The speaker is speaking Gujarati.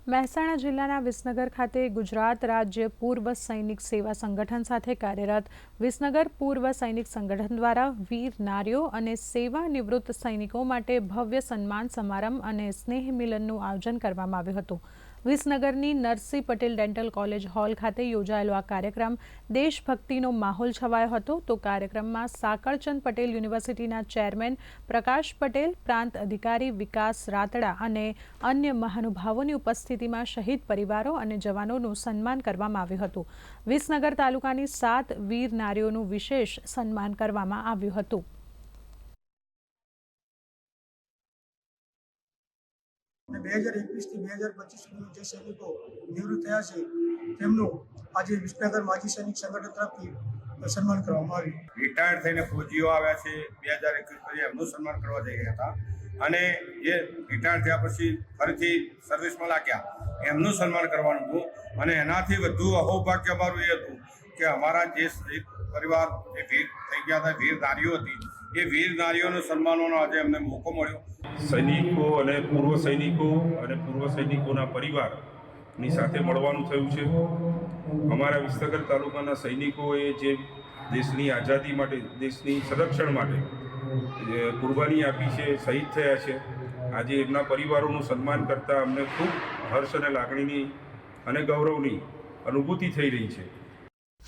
મહેસાણા જિલ્લાના વિસનગર ખાતે ગુજરાત રાજ્ય પૂર્વ સૈનિક સેવા સંગઠન સાથે કાર્યરત વિસનગર પૂર્વ સૈનિક સંગઠન દ્વારા વીર નારીઓ અને સેવા નિવૃત્ત સૈનિકો માટે ભવ્ય સન્માન સમારંભ અને સ્નેહ મિલનનું આયોજન કરવામાં આવ્યું હતું। વિસનગરની Narsinh Patel dental college hall ખાતે યોજાયેલો આ કાર્યક્રમ દેશભક્તિનો માહોલ છવાયો હતો। તો કાર્યક્રમમાં સાકળચંદ પટેલ યુનિવર્સિટીના ચેરમેન પ્રકાશ પટેલ, પ્રાંત અધિકારી વિકાસ રાતડા અને અન્ય મહાનુભાવોની ઉપસ્થિતિમાં શહીદ પરિવારો અને જવાનોનું સન્માન કરવામાં આવ્યું હતું। વિસનગર તાલુકાની 7 વીર નારીઓનું વિશેષ સન્માન કરવામાં આવ્યું હતું। 2021 થી 2025 સુધી જે સૈનિકો નિવૃત્ત થયા છે તેમનું આજે વિસનગર માજી સૈનિક સંગઠન તરફથી સન્માન કરવામાં આવ્યું। રિટાયર્ડ થઈને ફૌજીઓ આવ્યા છે 2021 પછી એમનું સન્માન કરવા જઈ રહ્યા હતા અને જે રિટાયર્ડ થયા પછી ફરીથી સર્વિસમાં લાગ્યા એમનું સન્માન કરવાનું હતું અને એનાથી વધુ અહોભાગ્ય અમારું એ હતું કે અમારા જે પરિવાર જે વીર થઈ ગયા હતા, વીર નારીઓ હતી, એ વીર નારીઓનું સન્માનવાનો આજે અમને મોકો મળ્યો। સૈનિકો અને પૂર્વ સૈનિકોના પરિવારની સાથે મળવાનું થયું છે। અમારા વિસનગર તાલુકાના સૈનિકોએ જે દેશની આઝાદી માટે, દેશની સંરક્ષણ માટે કુરબાની આપી છે, શહીદ થયા છે, આજે એમના પરિવારોનું સન્માન કરતાં અમને ખૂબ હર્ષ અને લાગણીની અને ગૌરવની અનુભૂતિ થઈ રહી છે।